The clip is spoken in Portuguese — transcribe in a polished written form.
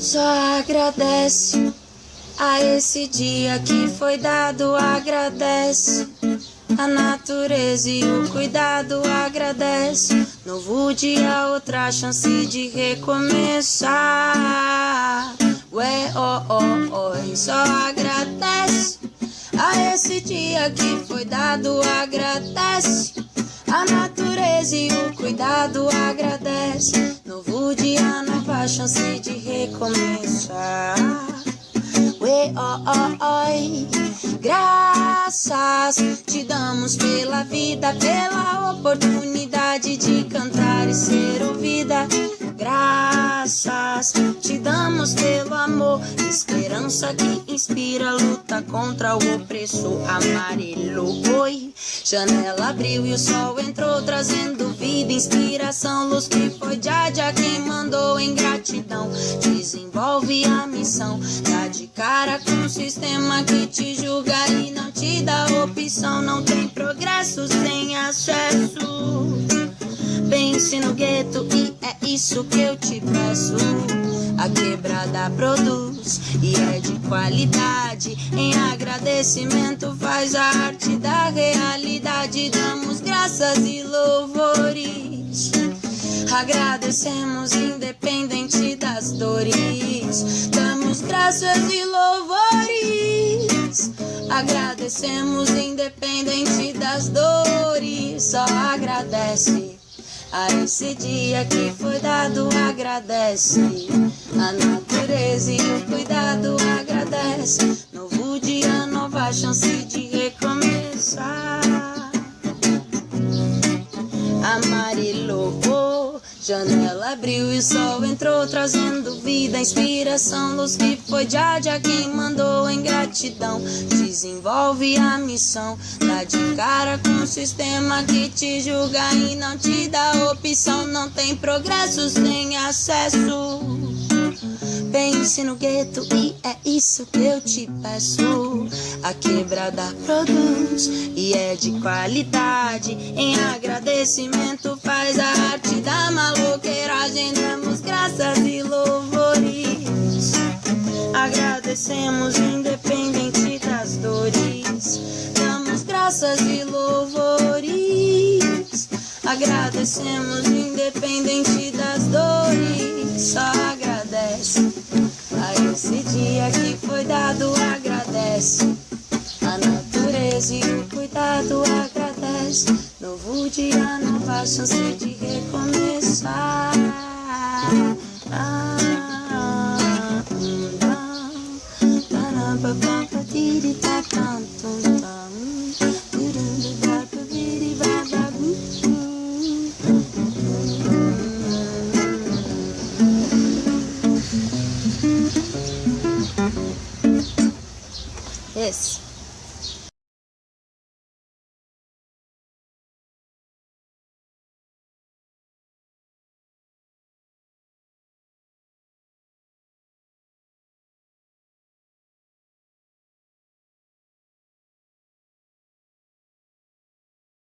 Só agradece a esse dia que foi dado, agradece a natureza e o cuidado, agradece. Novo dia, outra chance de recomeçar. Ué, só agradece a esse dia que foi dado, agradece a natureza e o cuidado, agradece. Novo dia, nova chance de recomeçar. Ué, graças te damos pela vida, pela oportunidade de cantar e ser ouvida. Graças te damos pelo amor, esperança que inspira, luta contra o opressor. Amarelo, oi, janela abriu e o sol entrou, trazendo vida, inspiração, luz que foi Jaja quem mandou em gratidão. Desenvolve a missão, dá de cara com o sistema que te julga e não te dá opção. Não tem progresso sem acesso. Pense no gueto e é isso que eu te peço. A quebrada produz e é de qualidade. Em agradecimento faz a arte da realidade. Damos graças e louvores. Agradecemos independente das dores. Damos graças e louvores. Agradecemos independente das dores. Só agradece a esse dia que foi dado, agradece a natureza e o cuidado, agradece. Novo dia, nova chance de recomeçar. Amarelo, janela abriu e o sol entrou, trazendo vida, inspiração, luz que foi Jaja quem mandou em gratidão. Desenvolve a missão, dá de cara com o sistema que te julga e não te dá opção. Não tem progresso sem acesso. Pense no gueto e é isso que eu te peço. A quebrada produz e é de qualidade. Em agradecimento faz a arte da maloqueiragem. Damos graças e louvores. Agradecemos independente das dores. Damos graças e louvores. Agradecemos independente das dores. Só agradece a esse dia que foi dado, agradece a natureza e o cuidado, agradece. Novo dia, nova chance de recomeçar.